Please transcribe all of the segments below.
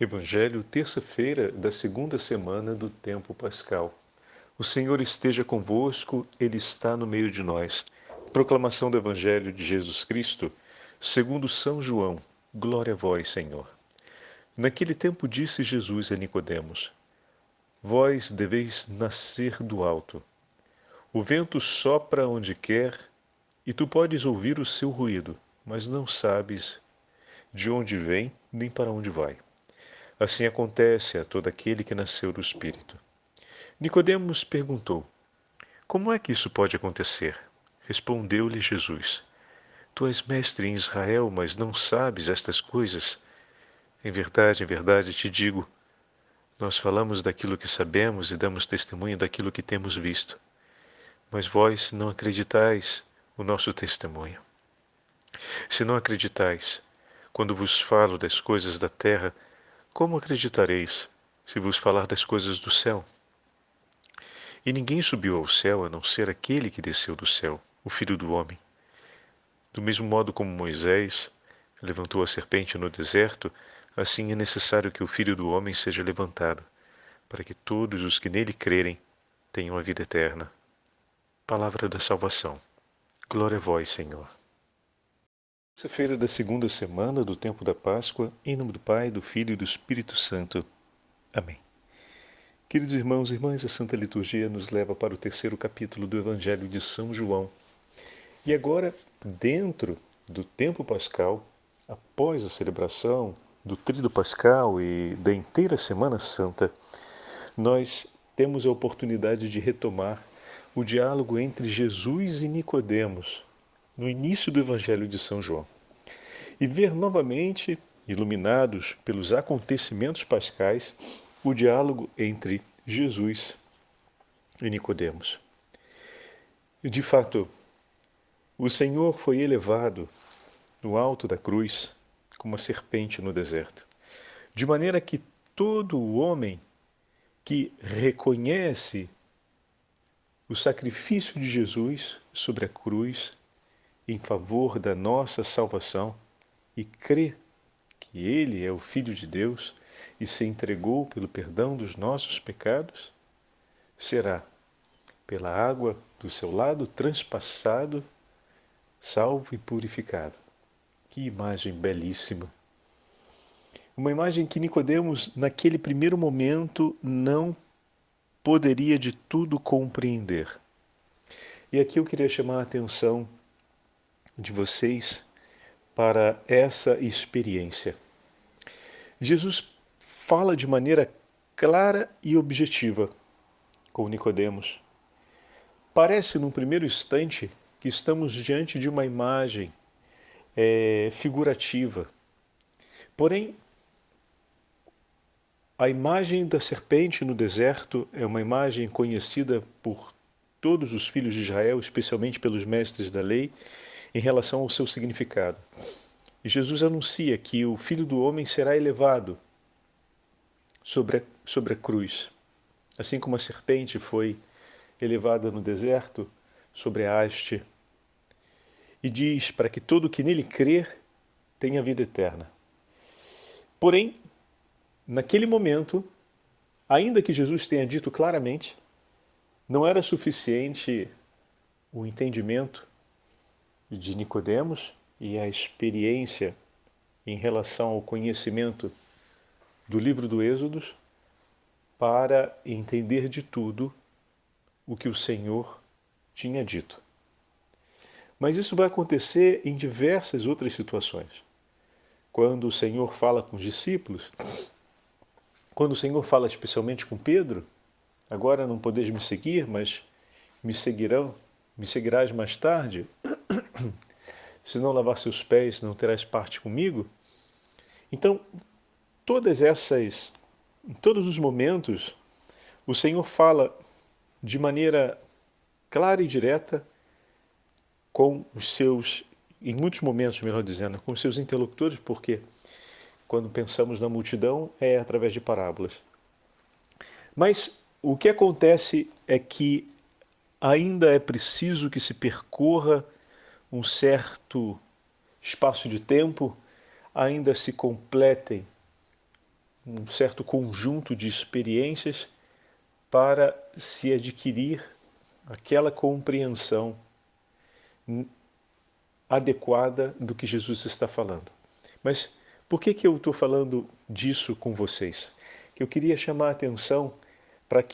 Evangelho, terça-feira da segunda semana do tempo pascal. O Senhor esteja convosco, Ele está no meio de nós. Proclamação do Evangelho de Jesus Cristo, segundo São João. Glória a vós, Senhor. Naquele tempo disse Jesus a Nicodemos: Vós deveis nascer do alto. O vento sopra onde quer, e tu podes ouvir o seu ruído, mas não sabes de onde vem nem para onde vai. Assim acontece a todo aquele que nasceu do Espírito. Nicodemos perguntou: Como é que isso pode acontecer? Respondeu-lhe Jesus: Tu és mestre em Israel, mas não sabes estas coisas? Em verdade te digo, nós falamos daquilo que sabemos e damos testemunho daquilo que temos visto. Mas vós não acreditais o nosso testemunho. Se não acreditais, quando vos falo das coisas da terra, como acreditareis se vos falar das coisas do céu? E ninguém subiu ao céu a não ser aquele que desceu do céu, o Filho do Homem. Do mesmo modo como Moisés levantou a serpente no deserto, assim é necessário que o Filho do Homem seja levantado, para que todos os que nele crerem tenham a vida eterna. Palavra da salvação. Glória a vós, Senhor. Terça-feira da segunda semana do tempo da Páscoa, em nome do Pai, do Filho e do Espírito Santo. Amém. Queridos irmãos e irmãs, a Santa Liturgia nos leva para o terceiro capítulo do Evangelho de São João. E agora, dentro do tempo pascal, após a celebração do Tríduo Pascal e da inteira Semana Santa, nós temos a oportunidade de retomar o diálogo entre Jesus e Nicodemos, no início do Evangelho de São João, e ver novamente, iluminados pelos acontecimentos pascais, o diálogo entre Jesus e Nicodemos. De fato, o Senhor foi elevado no alto da cruz como uma serpente no deserto, de maneira que todo homem que reconhece o sacrifício de Jesus sobre a cruz em favor da nossa salvação e crê que Ele é o Filho de Deus e se entregou pelo perdão dos nossos pecados, será, pela água do seu lado transpassado, salvo e purificado. Que imagem belíssima! Uma imagem que Nicodemos, naquele primeiro momento, não poderia de tudo compreender. E aqui eu queria chamar a atenção de vocês para essa experiência. Jesus fala de maneira clara e objetiva com Nicodemos. Parece, num primeiro instante, que estamos diante de uma imagem figurativa. Porém, a imagem da serpente no deserto é uma imagem conhecida por todos os filhos de Israel, especialmente pelos mestres da lei, em relação ao seu significado. E Jesus anuncia que o Filho do Homem será elevado sobre a cruz, assim como a serpente foi elevada no deserto sobre a haste, e diz para que todo que nele crer tenha vida eterna. Porém, naquele momento, ainda que Jesus tenha dito claramente, não era suficiente o entendimento de Nicodemos e a experiência em relação ao conhecimento do livro do Êxodo para entender de tudo o que o Senhor tinha dito. Mas isso vai acontecer em diversas outras situações. Quando o Senhor fala com os discípulos, quando o Senhor fala especialmente com Pedro, agora não podeis me seguir, mas me seguirás mais tarde, se não lavar seus pés não terás parte comigo. Então, em todos os momentos, o Senhor fala de maneira clara e direta com os seus, em muitos momentos, melhor dizendo, com os seus interlocutores, porque quando pensamos na multidão é através de parábolas. Mas o que acontece é que ainda é preciso que se percorra um certo espaço de tempo, ainda se completem um certo conjunto de experiências para se adquirir aquela compreensão adequada do que Jesus está falando. Mas por que eu estou falando disso com vocês? Que eu queria chamar a atenção para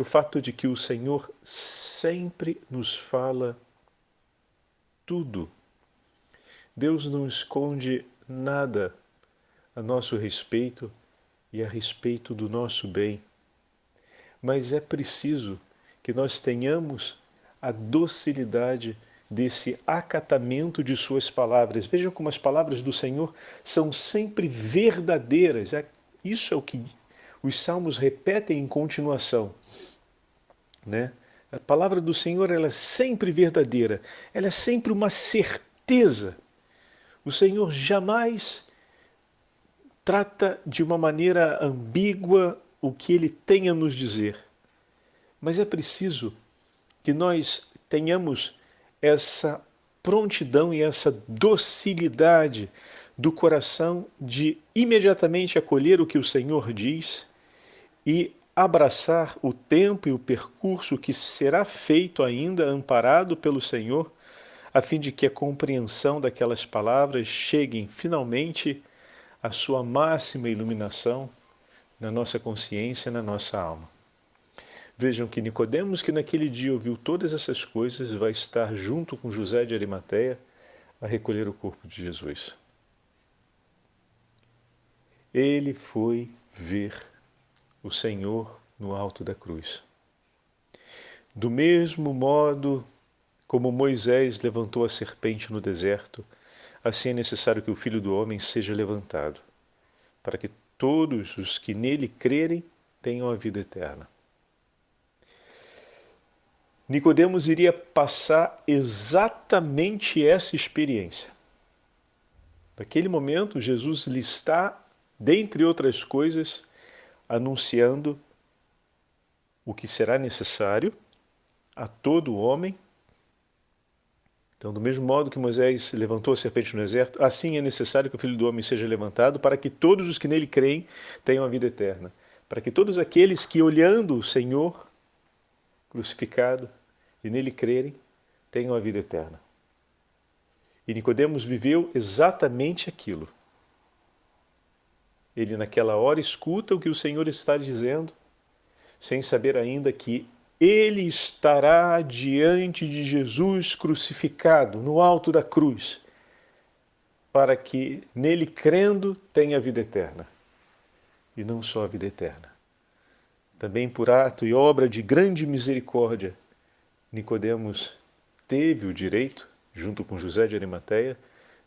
o fato de que o Senhor sempre nos fala tudo. Deus não esconde nada a nosso respeito e a respeito do nosso bem. Mas é preciso que nós tenhamos a docilidade desse acatamento de suas palavras. Vejam como as palavras do Senhor são sempre verdadeiras. Isso é o que os salmos repetem em continuação, né? A palavra do Senhor, ela é sempre verdadeira, ela é sempre uma certeza. O Senhor jamais trata de uma maneira ambígua o que Ele tem a nos dizer. Mas é preciso que nós tenhamos essa prontidão e essa docilidade do coração de imediatamente acolher o que o Senhor diz e abraçar o tempo e o percurso que será feito ainda amparado pelo Senhor, a fim de que a compreensão daquelas palavras cheguem finalmente à sua máxima iluminação na nossa consciência, na nossa alma. Vejam que Nicodemos, que naquele dia ouviu todas essas coisas, vai estar junto com José de Arimateia a recolher o corpo de Jesus. Ele foi ver o Senhor no alto da cruz. Do mesmo modo como Moisés levantou a serpente no deserto, assim é necessário que o Filho do Homem seja levantado, para que todos os que nele crerem tenham a vida eterna. Nicodemos iria passar exatamente essa experiência. Naquele momento, Jesus lhe está, dentre outras coisas, anunciando o que será necessário a todo homem. Então, do mesmo modo que Moisés levantou a serpente no deserto, assim é necessário que o Filho do Homem seja levantado para que todos os que nele creem tenham a vida eterna. Para que todos aqueles que, olhando o Senhor crucificado e nele crerem, tenham a vida eterna. E Nicodemos viveu exatamente aquilo. Ele naquela hora escuta o que o Senhor está dizendo, sem saber ainda que ele estará diante de Jesus crucificado, no alto da cruz, para que nele crendo tenha a vida eterna. E não só a vida eterna. Também por ato e obra de grande misericórdia, Nicodemos teve o direito, junto com José de Arimateia,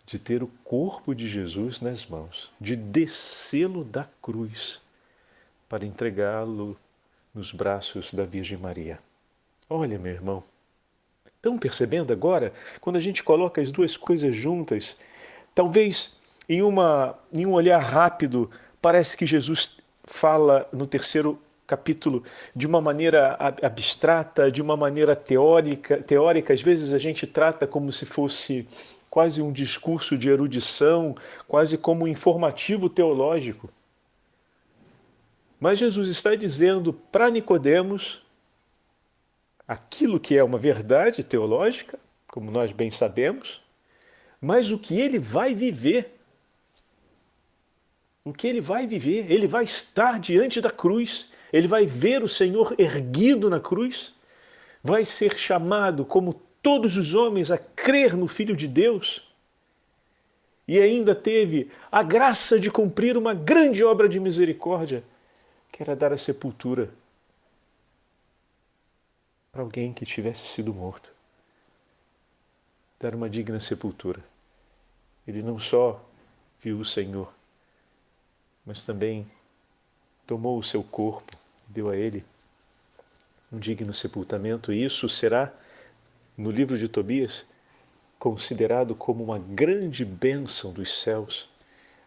de ter o corpo de Jesus nas mãos, de descê-lo da cruz para entregá-lo nos braços da Virgem Maria. Olha, meu irmão, estão percebendo agora, quando a gente coloca as duas coisas juntas, talvez em um olhar rápido, parece que Jesus fala no terceiro capítulo de uma maneira abstrata, de uma maneira teórica. Às vezes a gente trata como se fosse quase um discurso de erudição, quase como um informativo teológico. Mas Jesus está dizendo para Nicodemos aquilo que é uma verdade teológica, como nós bem sabemos, mas o que ele vai viver. O que ele vai viver, ele vai estar diante da cruz, ele vai ver o Senhor erguido na cruz, vai ser chamado, como todos os homens, a crer no Filho de Deus, e ainda teve a graça de cumprir uma grande obra de misericórdia, que era dar a sepultura para alguém que tivesse sido morto. Dar uma digna sepultura. Ele não só viu o Senhor, mas também tomou o seu corpo e deu a ele um digno sepultamento. E isso será, no livro de Tobias, considerado como uma grande bênção dos céus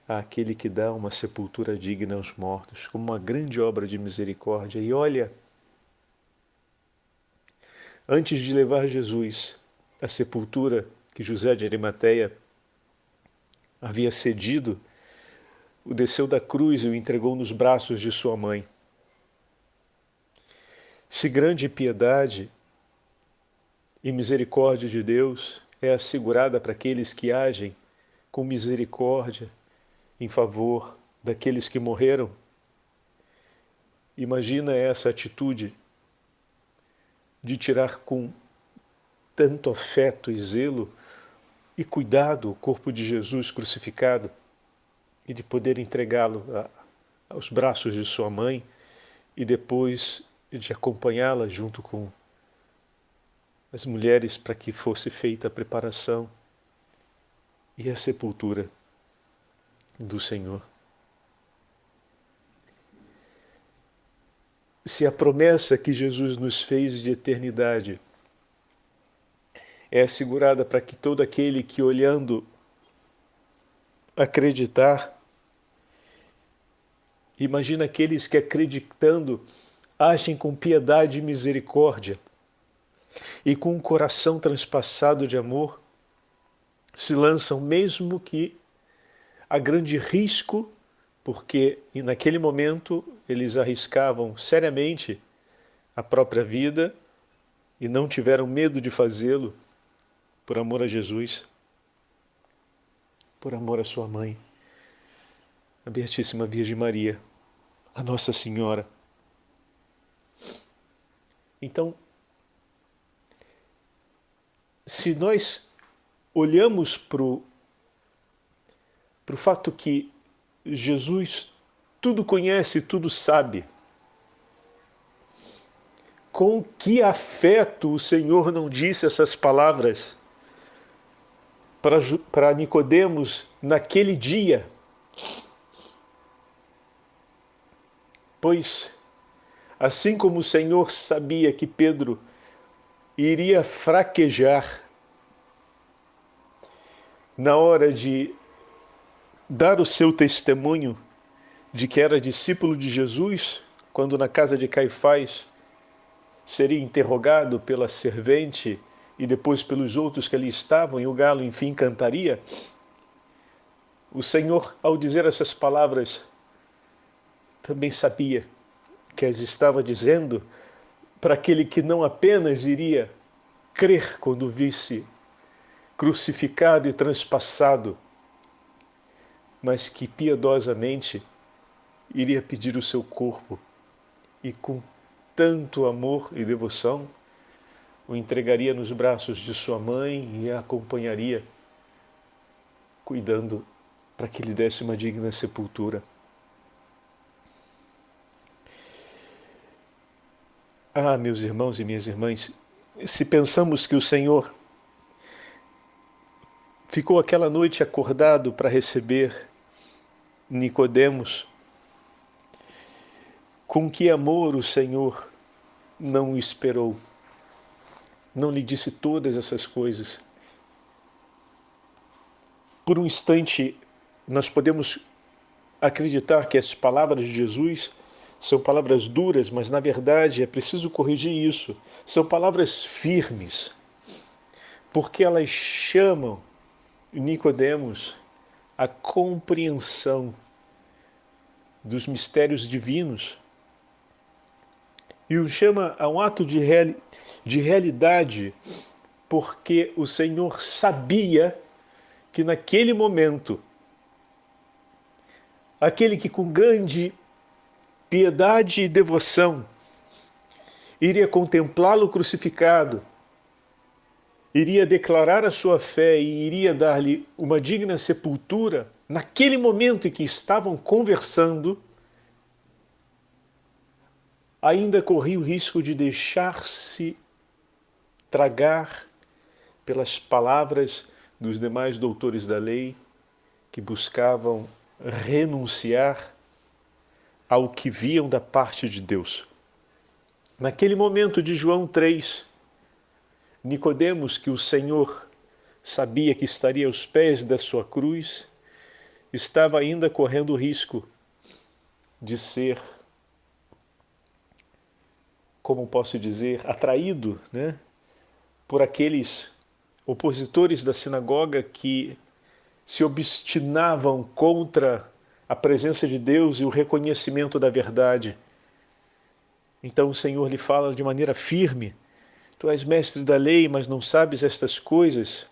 àquele que dá uma sepultura digna aos mortos, como uma grande obra de misericórdia. E olha, antes de levar Jesus à sepultura que José de Arimateia havia cedido o desceu da cruz e o entregou nos braços de sua mãe. Se grande piedade e misericórdia de Deus é assegurada para aqueles que agem com misericórdia em favor daqueles que morreram, imagina essa atitude de tirar com tanto afeto e zelo e cuidado o corpo de Jesus crucificado e de poder entregá-lo aos braços de sua mãe e depois de acompanhá-la junto com as mulheres para que fosse feita a preparação e a sepultura do Senhor. Se a promessa que Jesus nos fez de eternidade é assegurada para que todo aquele que olhando acreditar, imagina aqueles que acreditando agem com piedade e misericórdia e com um coração transpassado de amor, se lançam mesmo que a grande risco, porque naquele momento eles arriscavam seriamente a própria vida e não tiveram medo de fazê-lo por amor a Jesus, por amor a sua mãe, a Beatíssima Virgem Maria, a Nossa Senhora. Então, se nós olhamos para o fato que Jesus tudo conhece, tudo sabe, com que afeto o Senhor não disse essas palavras para Nicodemos naquele dia? Pois, assim como o Senhor sabia que Pedro iria fraquejar na hora de dar o seu testemunho de que era discípulo de Jesus, quando na casa de Caifás seria interrogado pela servente e depois pelos outros que ali estavam, e o galo enfim cantaria, o Senhor, ao dizer essas palavras, também sabia que as estava dizendo para aquele que não apenas iria crer quando visse crucificado e transpassado, mas que piedosamente iria pedir o seu corpo e com tanto amor e devoção o entregaria nos braços de sua mãe e a acompanharia, cuidando para que lhe desse uma digna sepultura. Ah, meus irmãos e minhas irmãs, se pensamos que o Senhor ficou aquela noite acordado para receber Nicodemos, com que amor o Senhor não o esperou, não lhe disse todas essas coisas. Por um instante, nós podemos acreditar que as palavras de Jesus são palavras duras, mas na verdade é preciso corrigir isso. São palavras firmes, porque elas chamam Nicodemos à compreensão dos mistérios divinos e o chama a um ato de realidade, porque o Senhor sabia que naquele momento, aquele que com grande piedade e devoção iria contemplá-lo crucificado, iria declarar a sua fé e iria dar-lhe uma digna sepultura, naquele momento em que estavam conversando, ainda corria o risco de deixar-se tragar pelas palavras dos demais doutores da lei que buscavam renunciar ao que viam da parte de Deus. Naquele momento de João 3, Nicodemos, que o Senhor sabia que estaria aos pés da sua cruz, estava ainda correndo o risco de ser, como posso dizer, atraído, por aqueles opositores da sinagoga que se obstinavam contra a presença de Deus e o reconhecimento da verdade. Então o Senhor lhe fala de maneira firme: tu és mestre da lei, mas não sabes estas coisas.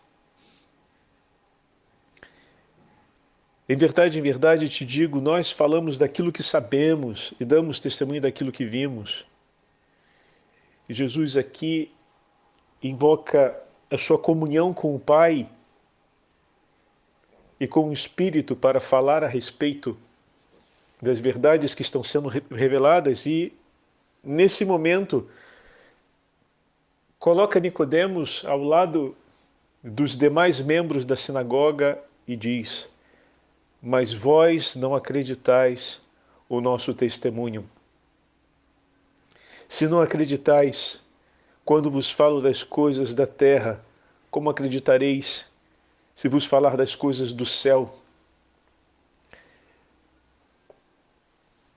Em verdade te digo, nós falamos daquilo que sabemos e damos testemunho daquilo que vimos. E Jesus aqui invoca a sua comunhão com o Pai e com o Espírito para falar a respeito das verdades que estão sendo reveladas, e nesse momento coloca Nicodemos ao lado dos demais membros da sinagoga e diz: mas vós não acreditais o nosso testemunho. Se não acreditais quando vos falo das coisas da terra, como acreditareis se vos falar das coisas do céu?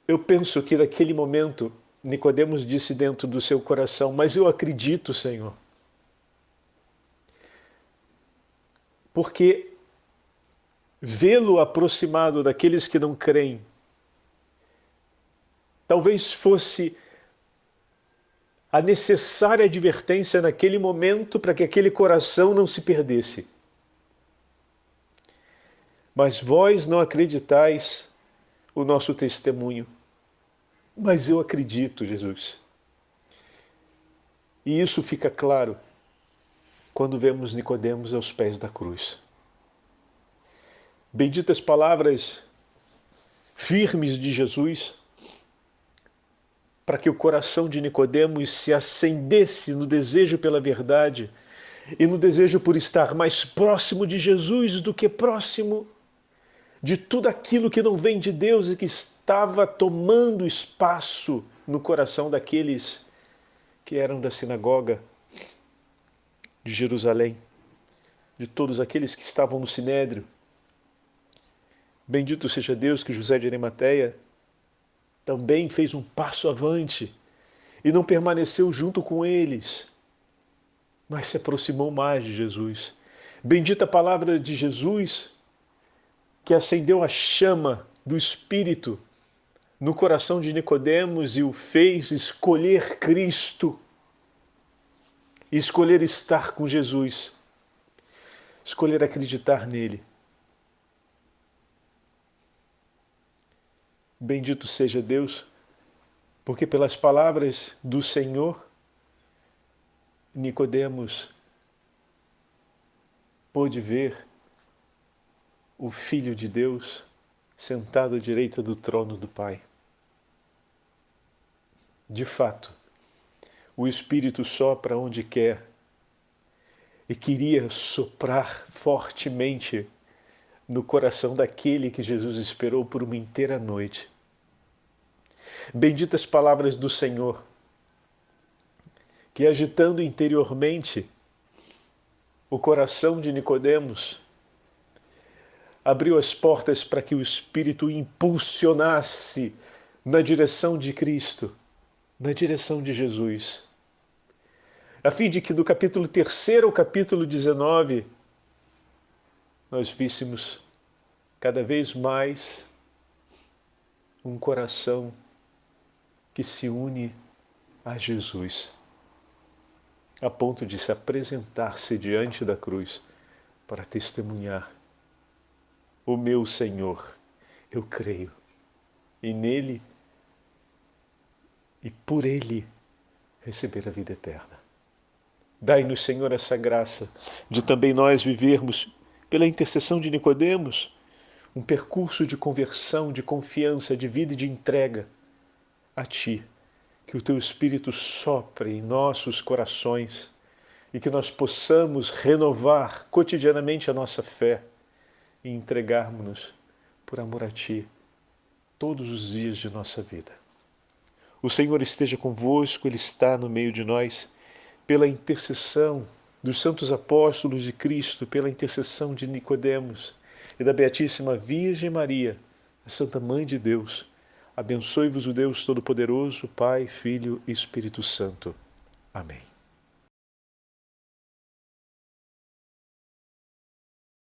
Eu penso que naquele momento Nicodemos disse dentro do seu coração: mas eu acredito, Senhor. Porque vê-lo aproximado daqueles que não creem talvez fosse a necessária advertência naquele momento para que aquele coração não se perdesse. Mas vós não acreditais o nosso testemunho. Mas eu acredito, Jesus. E isso fica claro quando vemos Nicodemos aos pés da cruz. Benditas palavras firmes de Jesus, para que o coração de Nicodemos se acendesse no desejo pela verdade e no desejo por estar mais próximo de Jesus do que próximo de tudo aquilo que não vem de Deus e que estava tomando espaço no coração daqueles que eram da sinagoga de Jerusalém, de todos aqueles que estavam no Sinédrio. Bendito seja Deus que José de Arimateia também fez um passo avante e não permaneceu junto com eles, mas se aproximou mais de Jesus. Bendita a palavra de Jesus que acendeu a chama do Espírito no coração de Nicodemos e o fez escolher Cristo, escolher estar com Jesus, escolher acreditar nele. Bendito seja Deus, porque pelas palavras do Senhor, Nicodemos pôde ver o Filho de Deus sentado à direita do trono do Pai. De fato, o Espírito sopra onde quer e queria soprar fortemente no coração daquele que Jesus esperou por uma inteira noite. Benditas palavras do Senhor, que agitando interiormente o coração de Nicodemos, abriu as portas para que o Espírito impulsionasse na direção de Cristo, na direção de Jesus, a fim de que do capítulo 3 ao capítulo 19 nós víssemos cada vez mais um coração que se une a Jesus, a ponto de se apresentar-se diante da cruz para testemunhar: o meu Senhor, eu creio, e nele e por ele receber a vida eterna. Dai-nos, Senhor, essa graça de também nós vivermos, pela intercessão de Nicodemos, um percurso de conversão, de confiança, de vida e de entrega a Ti, que o Teu Espírito sopre em nossos corações e que nós possamos renovar cotidianamente a nossa fé e entregarmos-nos por amor a Ti todos os dias de nossa vida. O Senhor esteja convosco, Ele está no meio de nós, pela intercessão dos santos apóstolos de Cristo, pela intercessão de Nicodemos e da Beatíssima Virgem Maria, a Santa Mãe de Deus. Abençoe-vos o Deus Todo-Poderoso, Pai, Filho e Espírito Santo. Amém.